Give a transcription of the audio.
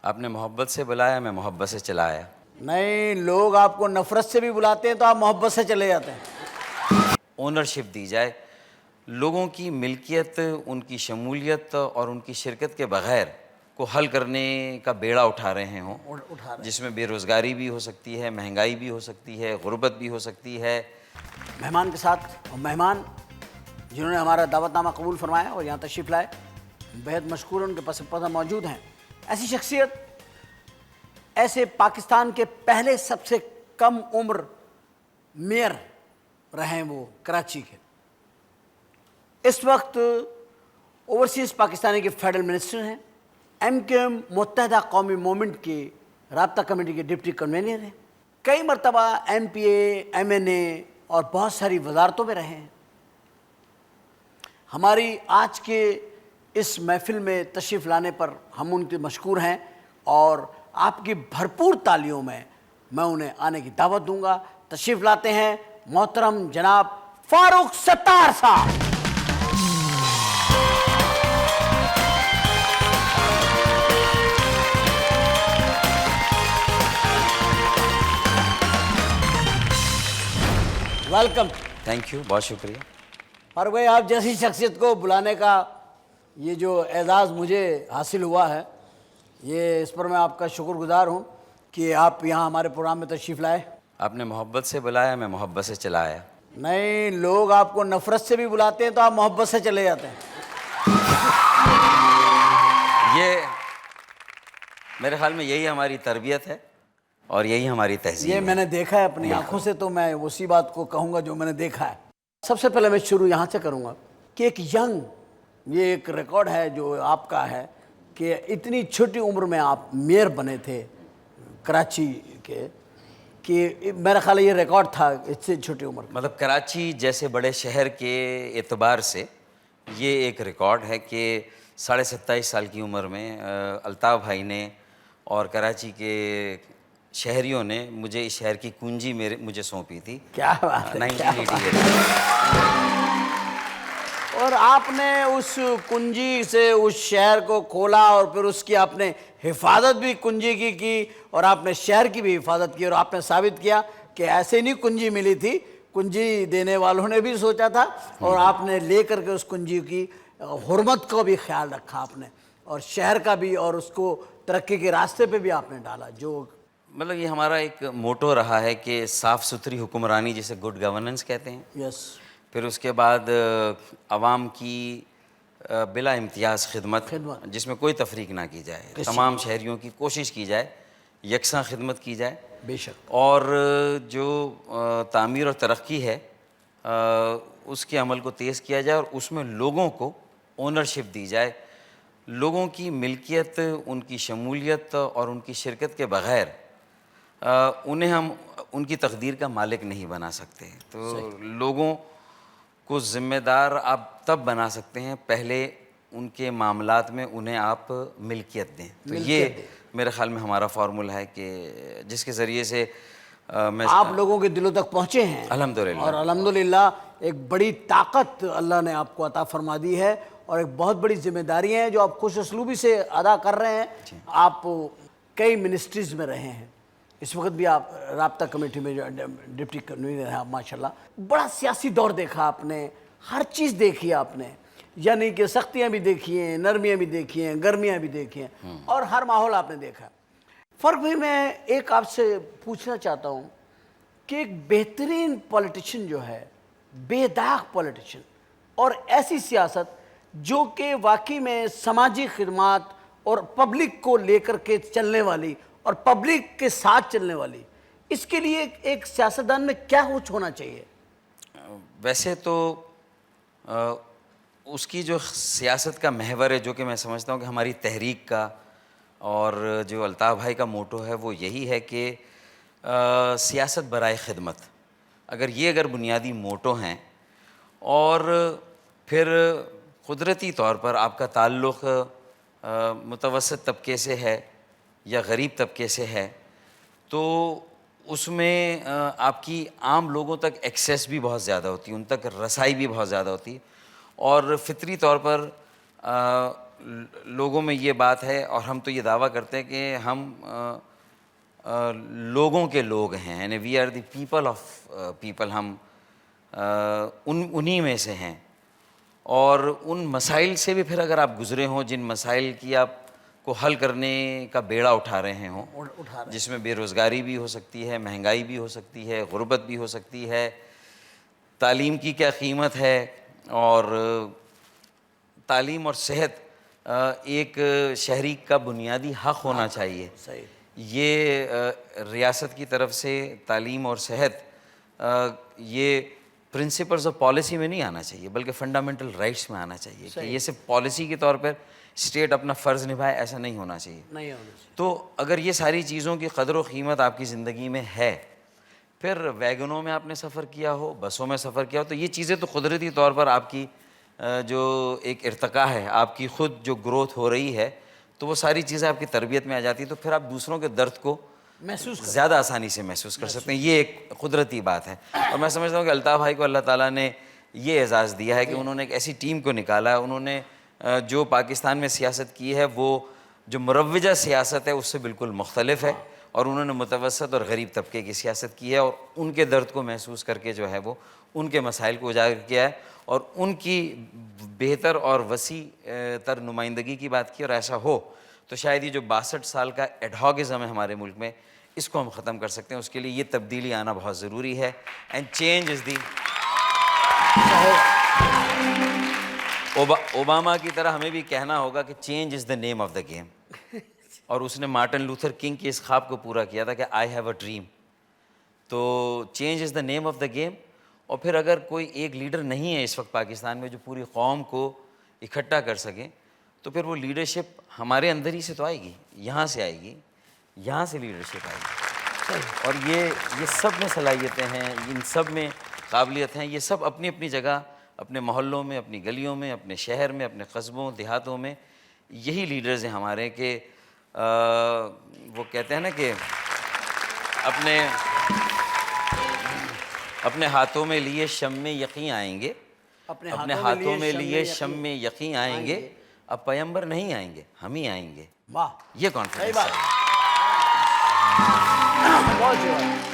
آپ نے محبت سے بلایا، میں محبت سے چلا آیا۔ نہیں، لوگ آپ کو نفرت سے بھی بلاتے ہیں تو آپ محبت سے چلے جاتے ہیں۔ اونرشپ دی جائے، لوگوں کی ملکیت، ان کی شمولیت اور ان کی شرکت کے بغیر کو حل کرنے کا بیڑا اٹھا رہے ہوں، جس میں بے روزگاری بھی ہو سکتی ہے، مہنگائی بھی ہو سکتی ہے، غربت بھی ہو سکتی ہے۔ مہمان کے ساتھ، اور مہمان جنہوں نے ہمارا دعوت نامہ قبول فرمایا اور یہاں تشریف لائے، بہت مشکور ان کے پس پردہ موجود ہیں۔ ایسی شخصیت، ایسے پاکستان کے پہلے سب سے کم عمر میئر رہے ہیں وہ کراچی کے، اس وقت اوورسیز پاکستانی کے فیڈرل منسٹر ہیں، ایم کیو ایم متحدہ قومی موومنٹ کی رابطہ کمیٹی کے ڈپٹی کنوینر ہیں، کئی مرتبہ ایم پی اے، ایم این اے اور بہت ساری وزارتوں میں رہے ہیں۔ ہماری آج کے اس محفل میں تشریف لانے پر ہم ان کے مشکور ہیں، اور آپ کی بھرپور تالیوں میں میں انہیں آنے کی دعوت دوں گا۔ تشریف لاتے ہیں محترم جناب فاروق ستار صاحب۔ ویلکم۔ تھینک یو، بہت شکریہ۔ فاروق بھائی، آپ جیسی شخصیت کو بلانے کا یہ جو اعزاز مجھے حاصل ہوا ہے، یہ اس پر میں آپ کا شکر گزار ہوں کہ آپ یہاں ہمارے پروگرام میں تشریف لائے۔ آپ نے محبت سے بلایا، میں محبت سے چلا آیا۔ نہیں، لوگ آپ کو نفرت سے بھی بلاتے ہیں تو آپ محبت سے چلے جاتے ہیں۔ یہ میرے خیال میں یہی ہماری تربیت ہے اور یہی ہماری تہذیب ہے۔ یہ میں نے دیکھا ہے اپنی آنکھوں سے، تو میں اسی بات کو کہوں گا جو میں نے دیکھا ہے۔ سب سے پہلے میں شروع یہاں سے کروں گا کہ ایک یہ ایک ریکارڈ ہے جو آپ کا ہے کہ اتنی چھوٹی عمر میں آپ میئر بنے تھے کراچی کے، کہ میرا خیال ہے یہ ریکارڈ تھا اس سے چھوٹی عمر کا۔ مطلب کراچی جیسے بڑے شہر کے اعتبار سے یہ ایک ریکارڈ ہے کہ 27.5 سال کی عمر میں الطاف بھائی نے اور کراچی کے شہریوں نے مجھے اس شہر کی کنجی مجھے سونپی تھی۔ کیا بات ہے، 1988۔ اور آپ نے اس کنجی سے اس شہر کو کھولا اور پھر اس کی آپ نے حفاظت بھی کنجی کی اور آپ نے شہر کی بھی حفاظت کی، اور آپ نے ثابت کیا کہ ایسے نہیں کنجی ملی تھی، کنجی دینے والوں نے بھی سوچا تھا، اور آپ نے لے کر کے اس کنجی کی حرمت کو بھی خیال رکھا آپ نے، اور شہر کا بھی، اور اس کو ترقی کے راستے پہ بھی آپ نے ڈالا۔ جو مطلب یہ ہمارا ایک موٹو رہا ہے کہ صاف ستھری حکمرانی، جسے گڈ گورننس کہتے ہیں، یس، پھر اس کے بعد عوام کی بلا امتیاز خدمت، جس میں کوئی تفریق نہ کی جائے، تمام شہریوں کی کوشش کی جائے، یکساں خدمت کی جائے، بے شک، اور جو تعمیر اور ترقی ہے اس کے عمل کو تیز کیا جائے، اور اس میں لوگوں کو اونرشپ دی جائے۔ لوگوں کی ملکیت، ان کی شمولیت اور ان کی شرکت کے بغیر انہیں ہم ان کی تقدیر کا مالک نہیں بنا سکتے۔ تو لوگوں کو ذمہ دار آپ تب بنا سکتے ہیں پہلے ان کے معاملات میں انہیں آپ ملکیت دیں۔ تو یہ میرے خیال میں ہمارا فارمولہ ہے کہ جس کے ذریعے سے میں آپ لوگوں کے دلوں تک پہنچے ہیں، الحمدللہ، اور الحمدللہ ایک بڑی طاقت اللہ نے آپ کو عطا فرما دی ہے، اور ایک بہت بڑی ذمہ داری ہے جو آپ خوش اسلوبی سے ادا کر رہے ہیں۔ آپ کئی منسٹریز میں رہے ہیں، اس وقت بھی آپ رابطہ کمیٹی میں جو ڈپٹی کنوینر ہیں آپ، ماشاءاللہ بڑا سیاسی دور دیکھا آپ نے، ہر چیز دیکھی آپ نے، یعنی کہ سختیاں بھی دیکھی ہیں، نرمیاں بھی دیکھی ہیں، گرمیاں بھی دیکھی ہیں، اور ہر ماحول آپ نے دیکھا۔ فرق بھی میں ایک آپ سے پوچھنا چاہتا ہوں کہ ایک بہترین پولیٹیشین جو ہے، بے داغ پولیٹیشین، اور ایسی سیاست جو کہ واقعی میں سماجی خدمات اور پبلک کو لے کر کے چلنے والی اور پبلک کے ساتھ چلنے والی، اس کے لیے ایک سیاستدان میں کیا کچھ ہونا چاہیے؟ ویسے تو اس کی جو سیاست کا محور ہے، جو کہ میں سمجھتا ہوں کہ ہماری تحریک کا اور جو الطاف بھائی کا موٹو ہے وہ یہی ہے کہ سیاست برائے خدمت۔ اگر بنیادی موٹو ہیں، اور پھر قدرتی طور پر آپ کا تعلق متوسط طبقے سے ہے یا غریب طبقے سے ہے، تو اس میں آپ کی عام لوگوں تک ایکسیس بھی بہت زیادہ ہوتی ہے، ان تک رسائی بھی بہت زیادہ ہوتی ہے، اور فطری طور پر لوگوں میں یہ بات ہے اور ہم تو یہ دعویٰ کرتے ہیں کہ ہم لوگوں کے لوگ ہیں، یعنی we are the people of people, ہم انہی میں سے ہیں. اور ان مسائل سے بھی پھر اگر آپ گزرے ہوں جن مسائل کی آپ کو حل کرنے کا بیڑا اٹھا رہے ہوں، اٹھا رہے جس میں بے روزگاری بھی ہو سکتی ہے، مہنگائی بھی ہو سکتی ہے، غربت بھی ہو سکتی ہے، تعلیم کی کیا قیمت ہے، اور تعلیم اور صحت ایک شہری کا بنیادی حق ہونا چاہیے. صحیح. یہ ریاست کی طرف سے تعلیم اور صحت یہ پرنسپلز آف پالیسی میں نہیں آنا چاہیے بلکہ فنڈامنٹل رائٹس میں آنا چاہیے کہ یہ صرف پالیسی کے طور پر اسٹیٹ اپنا فرض نبھائے، ایسا نہیں ہونا چاہیے. نہیں ہونا چاہیے. تو اگر یہ ساری چیزوں کی قدر و قیمت آپ کی زندگی میں ہے، پھر ویگنوں میں آپ نے سفر کیا ہو، بسوں میں سفر کیا ہو، تو یہ چیزیں تو قدرتی طور پر آپ کی جو ایک ارتقا ہے، آپ کی خود جو گروتھ ہو رہی ہے، تو وہ ساری چیزیں آپ کی تربیت میں آ جاتی ہیں، تو پھر آپ دوسروں کے درد کو محسوس زیادہ آسانی سے محسوس کر سکتے ہیں. یہ ایک قدرتی بات ہے. اور میں سمجھتا ہوں کہ الطاف بھائی کو اللہ تعالیٰ نے یہ اعزاز دیا ہے کہ انہوں نے ایک ایسی ٹیم کو نکالا ہے، انہوں نے جو پاکستان میں سیاست کی ہے وہ جو مروجہ سیاست ہے اس سے بالکل مختلف ہے، اور انہوں نے متوسط اور غریب طبقے کی سیاست کی ہے، اور ان کے درد کو محسوس کر کے جو ہے وہ ان کے مسائل کو اجاگر کیا ہے اور ان کی بہتر اور وسیع تر نمائندگی کی بات کی. اور ایسا ہو تو شاید یہ جو 62 سال کا ایڈہاگزم ہے ہمارے ملک میں، اس کو ہم ختم کر سکتے ہیں. اس کے لیے یہ تبدیلی آنا بہت ضروری ہے. And change is the Obama کی طرح ہمیں بھی کہنا ہوگا کہ change is the name of the game. اور اس نے مارٹن لوتھر کنگ کے اس خواب کو پورا کیا تھا کہ آئی ہیو اے ڈریم. تو change is the name of the game. اور پھر اگر کوئی ایک لیڈر نہیں ہے اس وقت پاکستان میں جو پوری قوم کو اکٹھا کر سکے، تو پھر وہ لیڈرشپ ہمارے اندر ہی سے تو آئے گی، یہاں سے آئے گی، یہاں سے لیڈرشپ آئے گی. اور یہ سب میں صلاحیتیں ہیں، ان سب میں قابلیت ہیں. یہ سب اپنی اپنی جگہ، اپنے محلوں میں، اپنی گلیوں میں، اپنے شہر میں، اپنے قصبوں دیہاتوں میں یہی لیڈرز ہیں ہمارے کہ وہ کہتے ہیں نا کہ اپنے ہاتھوں میں لیے شم میں یقین آئیں گے، اپنے ہاتھوں میں لیے شم میں یقین آئیں گے. اب پیغمبر نہیں آئیں گے، ہم ہی آئیں گے. واہ، یہ کانفیڈنس ہے. بہت